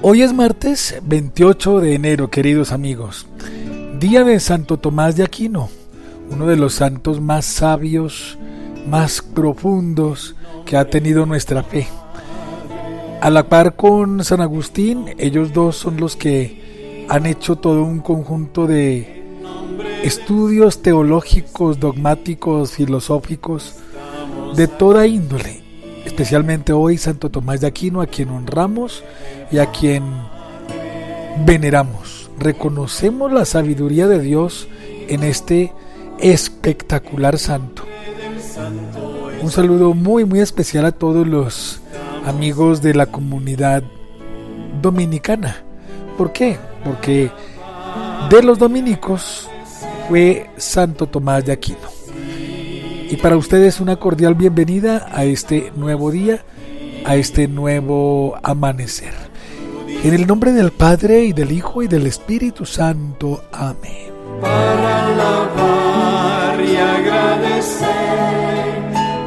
Hoy es martes 28 de enero, queridos amigos, día de Santo Tomás de Aquino, uno de los santos más sabios, más profundos que ha tenido nuestra fe. A la par con San Agustín, ellos dos son los que han hecho todo un conjunto de estudios teológicos, dogmáticos, filosóficos, de toda índole. Especialmente hoy Santo Tomás de Aquino, a quien honramos y a quien veneramos. Reconocemos la sabiduría de Dios en este espectacular santo. Un saludo muy especial a todos los amigos de la comunidad dominicana. ¿Por qué? Porque de los dominicos fue Santo Tomás de Aquino. Y para ustedes una cordial bienvenida a este nuevo día, a este nuevo amanecer. En el nombre del Padre, y del Hijo, y del Espíritu Santo. Amén. Para alabar y agradecer,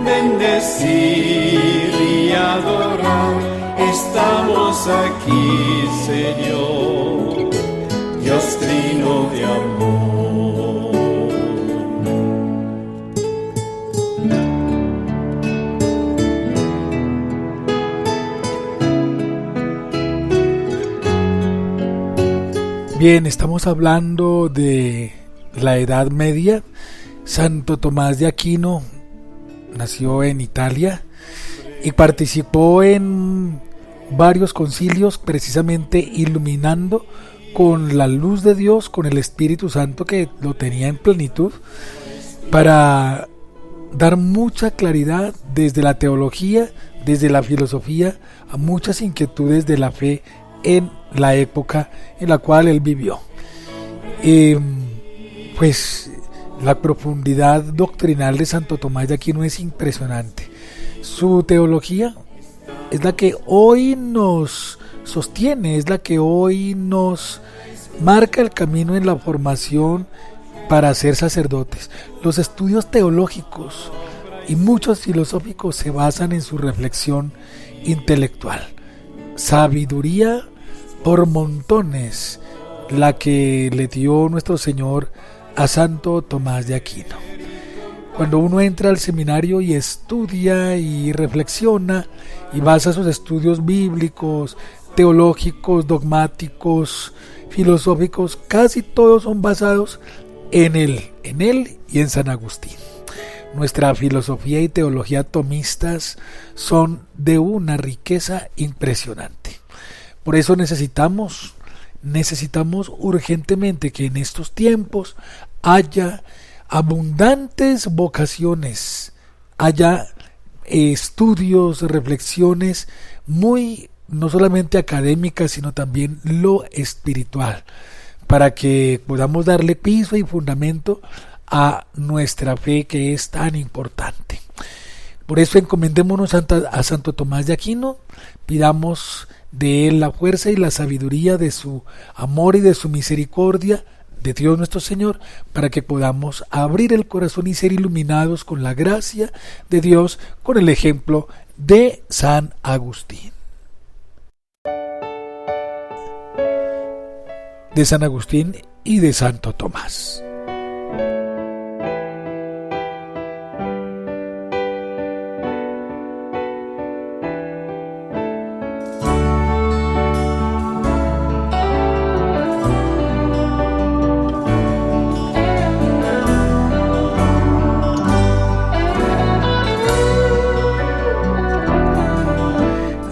bendecir y adorar, estamos aquí, Señor, Dios trino de amor. Bien, estamos hablando de la Edad Media. Santo Tomás de Aquino nació en Italia y participó en varios concilios, precisamente iluminando con la luz de Dios, con el Espíritu Santo que lo tenía en plenitud, para dar mucha claridad desde la teología, desde la filosofía, a muchas inquietudes de la fe en la época en la cual él vivió. Pues la profundidad doctrinal de Santo Tomás de Aquino es impresionante. Su teología es la que hoy nos sostiene, es la que hoy nos marca el camino en la formación para ser sacerdotes. Los estudios teológicos y muchos filosóficos se basan en su reflexión intelectual. Sabiduría por montones la que le dio nuestro Señor a Santo Tomás de Aquino. Cuando uno entra al seminario y estudia y reflexiona y basa sus estudios bíblicos, teológicos, dogmáticos, filosóficos, casi todos son basados en él y en San Agustín. Nuestra filosofía y teología tomistas son de una riqueza impresionante. Por eso necesitamos urgentemente que en estos tiempos haya abundantes vocaciones, haya estudios, reflexiones muy, no solamente académicas, sino también lo espiritual, para que podamos darle piso y fundamento a nuestra fe, que es tan importante. Por eso encomendémonos a Santo Tomás de Aquino, pidamos de él la fuerza y la sabiduría de su amor y de su misericordia, de Dios nuestro Señor, para que podamos abrir el corazón y ser iluminados con la gracia de Dios, con el ejemplo de San Agustín. De San Agustín y de Santo Tomás.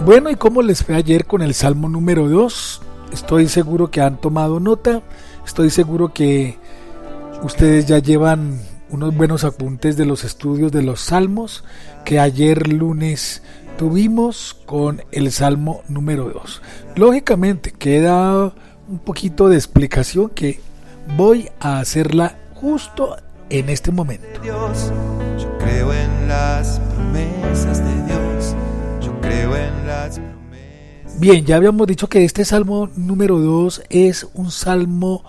Bueno, ¿y cómo les fue ayer con el Salmo número 2? Estoy seguro que han tomado nota, estoy seguro que ustedes ya llevan unos buenos apuntes de los estudios de los Salmos que ayer lunes tuvimos con el Salmo número 2. Lógicamente queda un poquito de explicación que voy a hacerla justo en este momento. Dios, yo creo en las promesas de Dios. Creo en las promesas. Bien, ya habíamos dicho que este Salmo número 2 es un salmo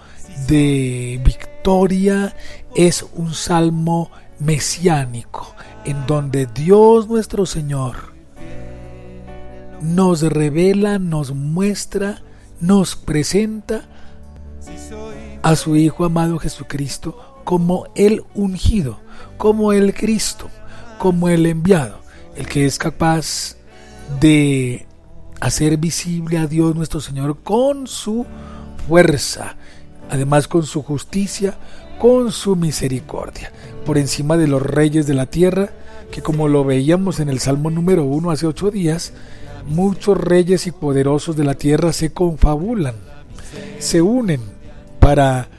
de victoria, es un salmo mesiánico, en donde Dios nuestro Señor nos revela, nos muestra, nos presenta a su Hijo amado Jesucristo como el ungido, como el Cristo, como el enviado, el que es capaz de hacer visible a Dios nuestro Señor con su fuerza, además con su justicia, con su misericordia, por encima de los reyes de la tierra, que como lo veíamos en el Salmo número 1 hace 8 días, muchos reyes y poderosos de la tierra se confabulan, se unen para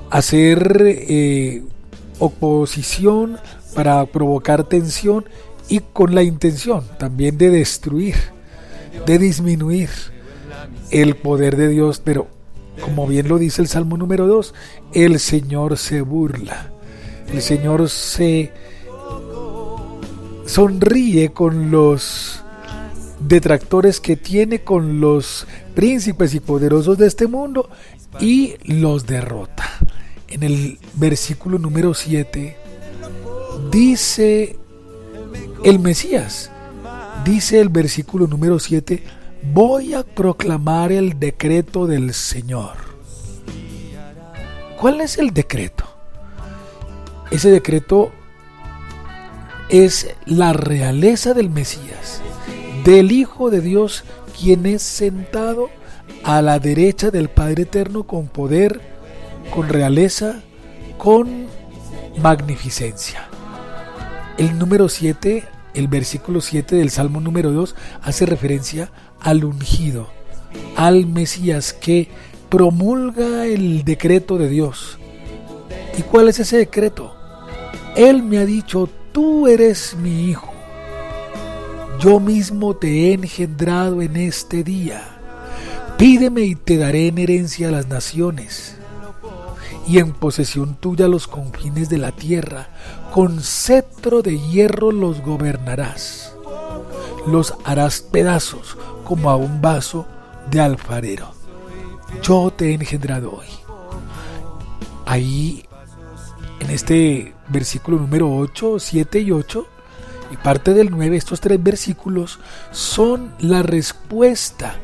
hacer oposición, para provocar tensión y con la intención también de destruir, de disminuir el poder de Dios. Pero como bien lo dice el Salmo número 2, el Señor se burla, el Señor se sonríe con los detractores que tiene, con los príncipes y poderosos de este mundo, y los derrota. En el versículo número 7 dice el Mesías, dice el versículo número 7: voy a proclamar el decreto del Señor. ¿Cuál es el decreto? Ese decreto es la realeza del Mesías, del Hijo de Dios, quien es sentado a la derecha del Padre Eterno con poder, con realeza, con magnificencia. El número 7, el versículo 7 del Salmo número 2 hace referencia al ungido, al Mesías que promulga el decreto de Dios. ¿Y cuál es ese decreto? Él me ha dicho: tú eres mi hijo, yo mismo te he engendrado en este día. Pídeme y te daré en herencia a las naciones, y en posesión tuya los confines de la tierra. Con cetro de hierro los gobernarás, los harás pedazos como a un vaso de alfarero. Yo te he engendrado hoy. Ahí, en este versículo número 8, 7 y 8, y parte del 9, estos 3 versículos son la respuesta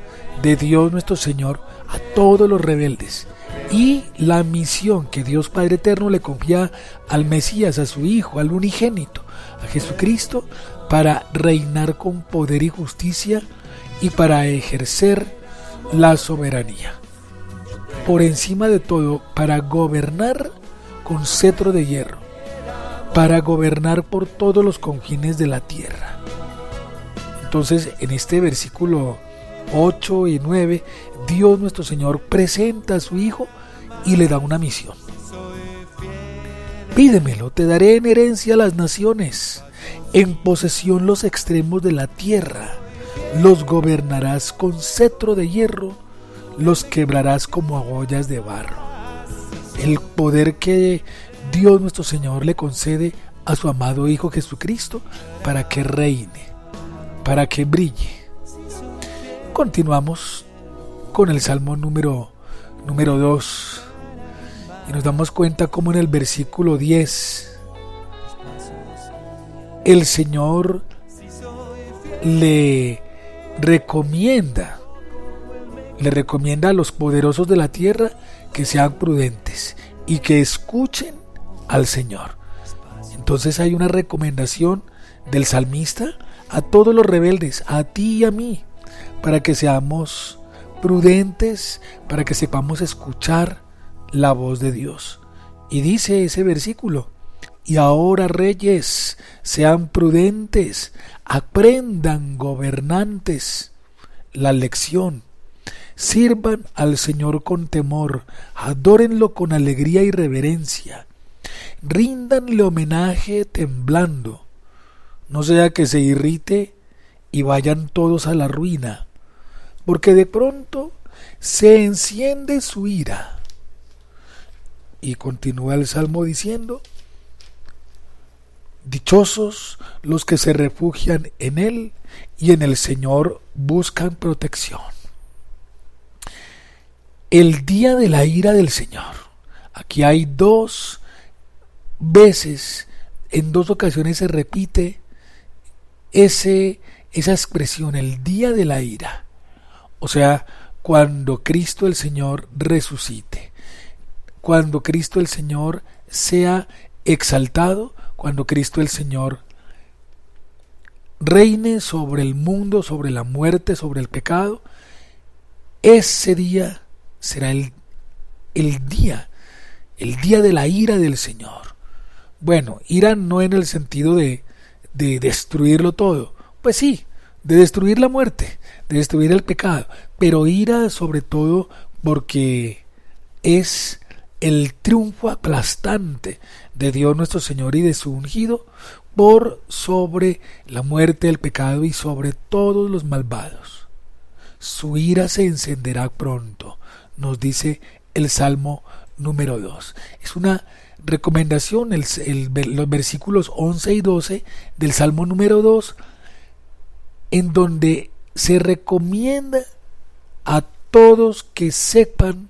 de Dios nuestro Señor a todos los rebeldes, y la misión que Dios Padre Eterno le confía al Mesías, a su Hijo, al unigénito, a Jesucristo, para reinar con poder y justicia y para ejercer la soberanía. Por encima de todo, para gobernar con cetro de hierro, para gobernar por todos los confines de la tierra. Entonces, en este versículo 8 y 9, Dios nuestro Señor presenta a su Hijo y le da una misión. Pídemelo, te daré en herencia a las naciones, en posesión los extremos de la tierra. Los gobernarás con cetro de hierro, los quebrarás como agallas de barro. El poder que Dios nuestro Señor le concede a su amado Hijo Jesucristo para que reine, para que brille. Continuamos con el Salmo número 2 y nos damos cuenta cómo en el versículo 10 el Señor le recomienda a los poderosos de la tierra que sean prudentes y que escuchen al Señor. Entonces hay una recomendación del salmista a todos los rebeldes, a ti y a mí, para que seamos prudentes, para que sepamos escuchar la voz de Dios. Y dice ese versículo: y ahora, reyes, sean prudentes, aprendan, gobernantes, la lección. Sirvan al Señor con temor, adórenlo con alegría y reverencia. Ríndanle homenaje temblando, no sea que se irrite y vayan todos a la ruina, porque de pronto se enciende su ira. Y continúa el Salmo diciendo: dichosos los que se refugian en Él y en el Señor buscan protección. El día de la ira del Señor. Aquí hay 2 veces, en 2 ocasiones se repite esa expresión, el día de la ira. O sea, cuando Cristo el Señor resucite, cuando Cristo el Señor sea exaltado, cuando Cristo el Señor reine sobre el mundo, sobre la muerte, sobre el pecado, ese día será el día de la ira del Señor. Bueno, ira no en el sentido de destruirlo todo, pues sí, de destruir la muerte, de destruir el pecado, pero ira sobre todo porque es el triunfo aplastante de Dios nuestro Señor y de su ungido por sobre la muerte, el pecado y sobre todos los malvados. Su ira se encenderá pronto, nos dice el Salmo número 2. Es una recomendación, los versículos 11 y 12 del Salmo número 2, en donde se recomienda a todos que sepan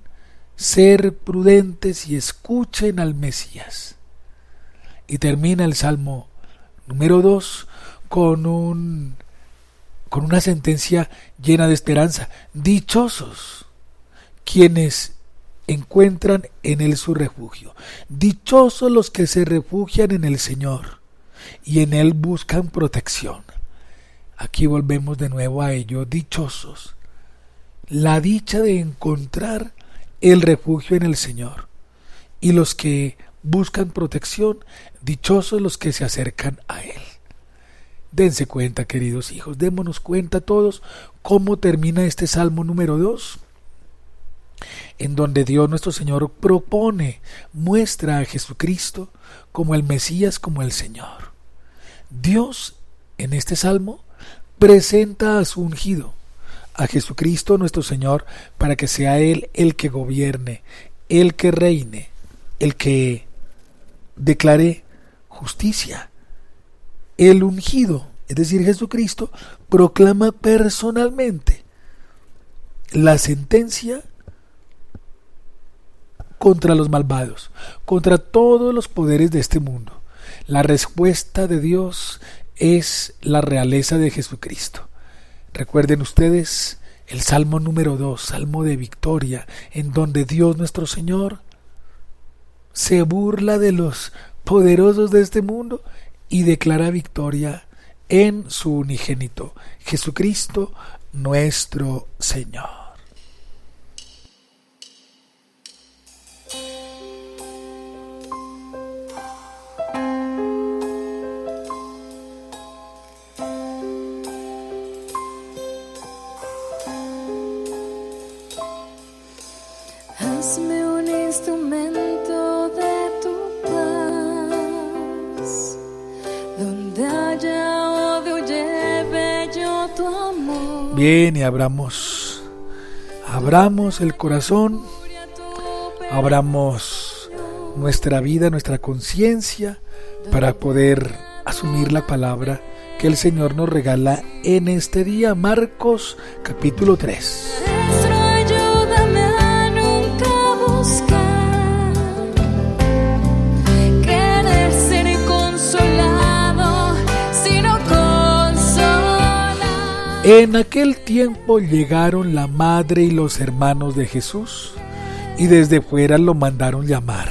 ser prudentes y escuchen al Mesías. Y termina el Salmo número 2 con una sentencia llena de esperanza. Dichosos quienes encuentran en él su refugio. Dichosos los que se refugian en el Señor y en él buscan protección. Aquí volvemos de nuevo a ello. Dichosos. La dicha de encontrar el refugio en el Señor. Y los que buscan protección, dichosos los que se acercan a él. Dense cuenta, queridos hijos, démonos cuenta todos cómo termina este Salmo número 2, en donde Dios nuestro Señor muestra a Jesucristo como el Mesías, como el Señor. Dios en este Salmo presenta a su ungido, a Jesucristo nuestro Señor, para que sea Él el que gobierne, el que reine, el que declare justicia. El ungido, es decir, Jesucristo, proclama personalmente la sentencia contra los malvados, contra todos los poderes de este mundo. La respuesta de Dios es la realeza de Jesucristo. Recuerden ustedes el Salmo número 2, Salmo de victoria, en donde Dios nuestro Señor se burla de los poderosos de este mundo y declara victoria en su unigénito, Jesucristo nuestro Señor. Hazme un instrumento de tu paz, donde haya odio lleve yo tu amor. Bien, y abramos el corazón, abramos nuestra vida, nuestra conciencia, para poder asumir la palabra que el Señor nos regala en este día. Marcos capítulo 3. En aquel tiempo llegaron la madre y los hermanos de Jesús y desde fuera lo mandaron llamar.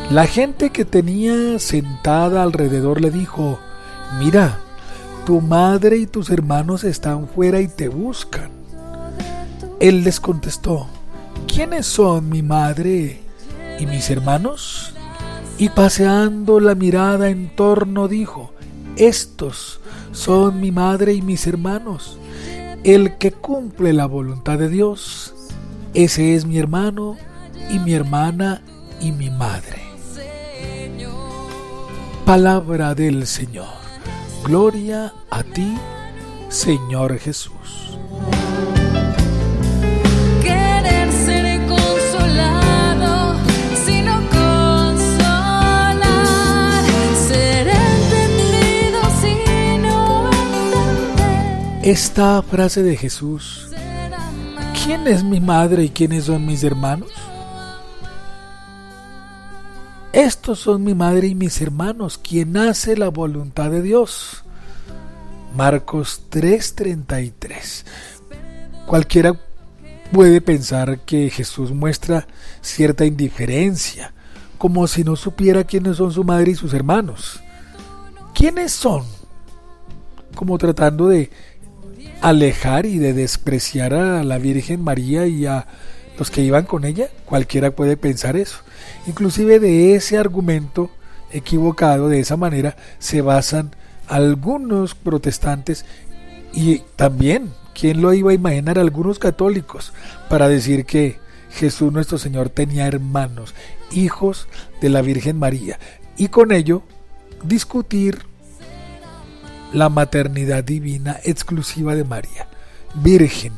La gente que tenía sentada alrededor le dijo: mira, tu madre y tus hermanos están fuera y te buscan. Él les contestó: ¿quiénes son mi madre y mis hermanos? Y paseando la mirada en torno dijo: estos son mi madre y mis hermanos. El que cumple la voluntad de Dios, ese es mi hermano y mi hermana y mi madre. Palabra del Señor. Gloria a ti, Señor Jesús. Esta frase de Jesús, ¿quién es mi madre y quiénes son mis hermanos?, estos son mi madre y mis hermanos, quien hace la voluntad de Dios. Marcos 3:33. Cualquiera puede pensar que Jesús muestra cierta indiferencia, como si no supiera quiénes son su madre y sus hermanos. ¿Quiénes son? Como tratando de alejar y de despreciar a la Virgen María y a los que iban con ella. Cualquiera puede pensar eso. Inclusive de ese argumento equivocado, de esa manera, se basan algunos protestantes y también, ¿quién lo iba a imaginar? Algunos católicos, para decir que Jesús nuestro Señor tenía hermanos, hijos de la Virgen María, y con ello discutir la maternidad divina exclusiva de María, Virgen.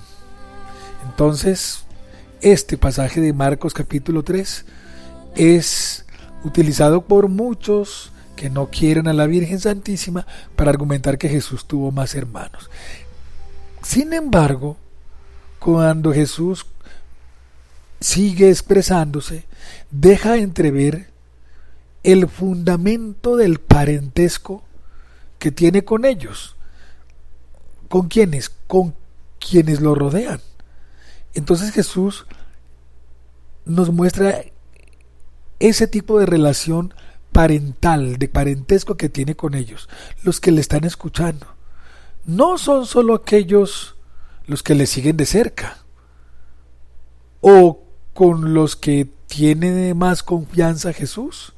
Entonces, este pasaje de Marcos capítulo 3 es utilizado por muchos que no quieren a la Virgen Santísima para argumentar que Jesús tuvo más hermanos. Sin embargo, cuando Jesús sigue expresándose, deja entrever el fundamento del parentesco que tiene con ellos. ¿Con quiénes? Con quienes lo rodean. Entonces Jesús nos muestra ese tipo de relación parental, de parentesco que tiene con ellos, los que le están escuchando. No son solo aquellos los que le siguen de cerca o con los que tiene más confianza Jesús,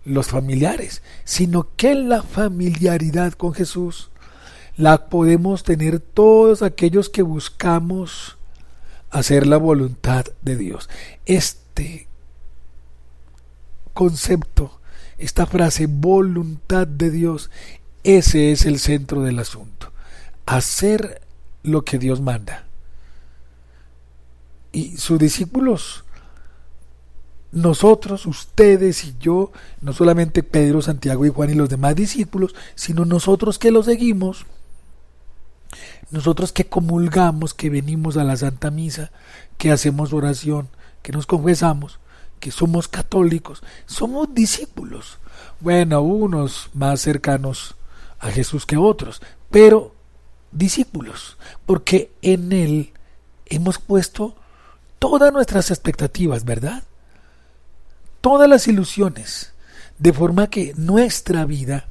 los familiares, sino que la familiaridad con Jesús la podemos tener todos aquellos que buscamos hacer la voluntad de Dios. Este concepto, esta frase, voluntad de Dios, ese es el centro del asunto. Hacer lo que Dios manda. Y sus discípulos, nosotros, ustedes y yo, no solamente Pedro, Santiago y Juan y los demás discípulos, sino nosotros que lo seguimos, nosotros que comulgamos, que venimos a la Santa Misa, que hacemos oración, que nos confesamos, que somos católicos, somos discípulos. Bueno, unos más cercanos a Jesús que otros, pero discípulos, porque en Él hemos puesto todas nuestras expectativas, ¿verdad? Todas las ilusiones, de forma que nuestra vida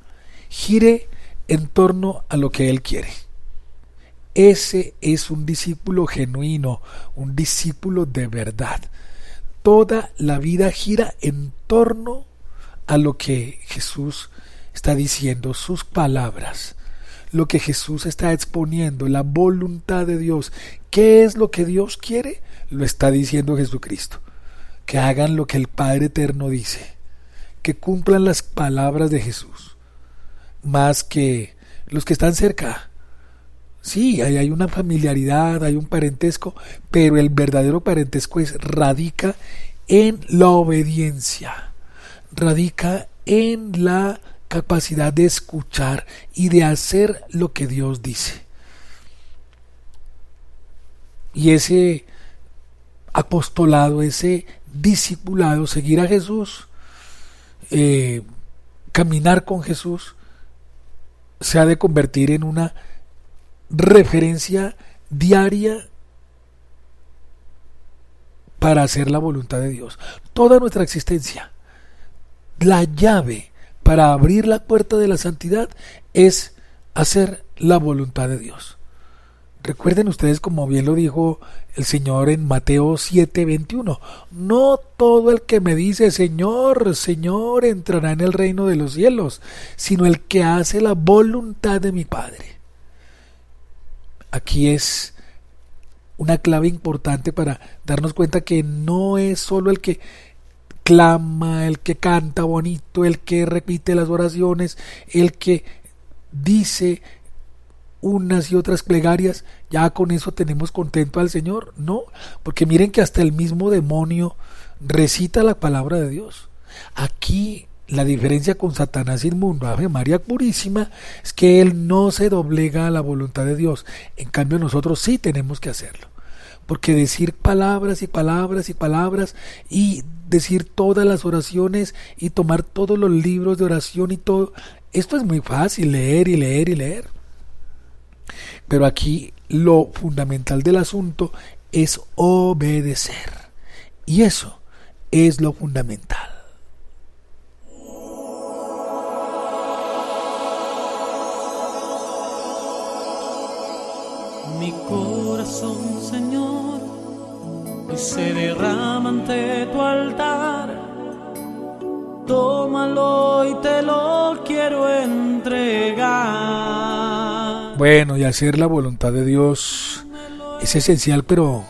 gire en torno a lo que Él quiere. Ese es un discípulo genuino, un discípulo de verdad. Toda la vida gira en torno a lo que Jesús está diciendo, sus palabras, lo que Jesús está exponiendo, la voluntad de Dios. ¿Qué es lo que Dios quiere? Lo está diciendo Jesucristo. Que hagan lo que el Padre Eterno dice, que cumplan las palabras de Jesús, más que los que están cerca. Sí, hay una familiaridad, hay un parentesco, pero el verdadero parentesco radica en la obediencia, radica en la capacidad de escuchar y de hacer lo que Dios dice. Y ese apostolado, ese discipulado, seguir a Jesús, caminar con Jesús, se ha de convertir en una referencia diaria para hacer la voluntad de Dios. Toda nuestra existencia, la llave para abrir la puerta de la santidad es hacer la voluntad de Dios. Recuerden ustedes, como bien lo dijo el Señor en Mateo 7:21, no todo el que me dice Señor, Señor entrará en el reino de los cielos, sino el que hace la voluntad de mi Padre. Aquí es una clave importante para darnos cuenta que no es solo el que clama, el que canta bonito, el que repite las oraciones, el que dice unas y otras plegarias, ya con eso tenemos contento al Señor. No, porque miren que hasta el mismo demonio recita la palabra de Dios. Aquí la diferencia con Satanás inmundo, Ave María Purísima, es que él no se doblega a la voluntad de Dios. En cambio nosotros sí tenemos que hacerlo, porque decir palabras y palabras y palabras y decir todas las oraciones y tomar todos los libros de oración y todo. Esto es muy fácil, leer y leer y leer. Pero aquí lo fundamental del asunto es obedecer. Y eso es lo fundamental. Mi corazón, Señor, hoy se derrama ante tu altar. Tómalo y te lo quiero entregar. Bueno, y hacer la voluntad de Dios es esencial, pero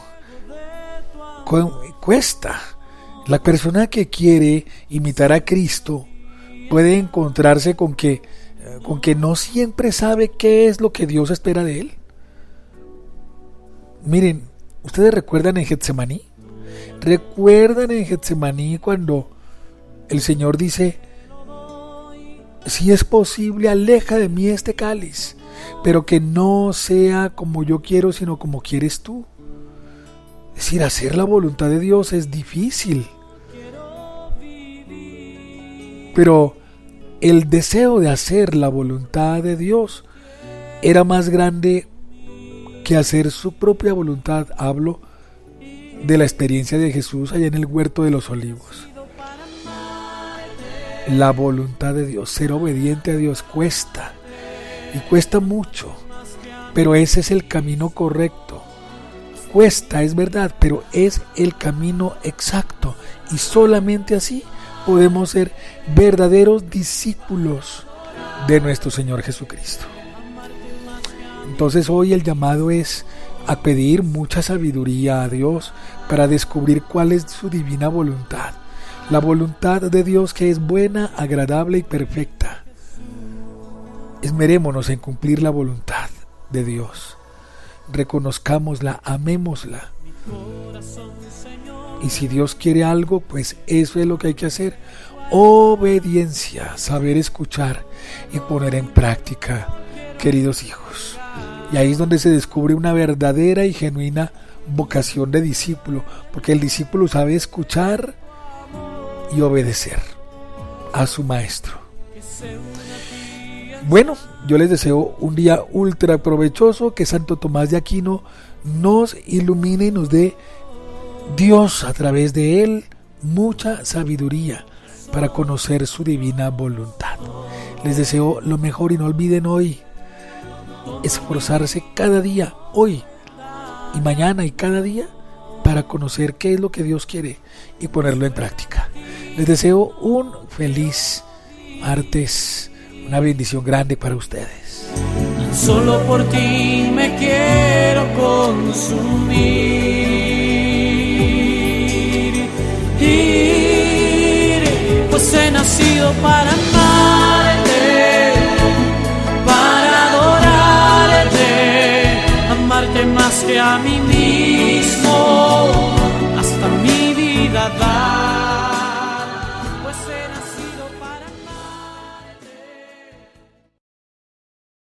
cuesta. La persona que quiere imitar a Cristo puede encontrarse con que no siempre sabe qué es lo que Dios espera de él. Miren, ¿ustedes recuerdan en Getsemaní? ¿Recuerdan en Getsemaní cuando el Señor dice: si es posible, aleja de mí este cáliz, pero que no sea como yo quiero, sino como quieres tú? Es decir, hacer la voluntad de Dios es difícil. Pero el deseo de hacer la voluntad de Dios era más grande que hacer su propia voluntad. Hablo de la experiencia de Jesús allá en el huerto de los olivos. La voluntad de Dios, ser obediente a Dios cuesta, y cuesta mucho, pero ese es el camino correcto. Cuesta, es verdad, pero es el camino exacto, y solamente así podemos ser verdaderos discípulos de nuestro Señor Jesucristo. Entonces hoy el llamado es a pedir mucha sabiduría a Dios para descubrir cuál es su divina voluntad. La voluntad de Dios, que es buena, agradable y perfecta. Esmerémonos en cumplir la voluntad de Dios. Reconozcámosla, amémosla. Y si Dios quiere algo, pues eso es lo que hay que hacer. Obediencia, saber escuchar y poner en práctica, queridos hijos. Y ahí es donde se descubre una verdadera y genuina vocación de discípulo, porque el discípulo sabe escuchar y obedecer a su maestro. Bueno, yo les deseo un día ultra provechoso, que Santo Tomás de Aquino nos ilumine y nos dé Dios a través de él mucha sabiduría para conocer su divina voluntad. Les deseo lo mejor y no olviden hoy esforzarse cada día, hoy y mañana y cada día, para conocer qué es lo que Dios quiere y ponerlo en práctica. Les deseo un feliz martes, una bendición grande para ustedes. Solo por ti me quiero consumir, pues he nacido para amar.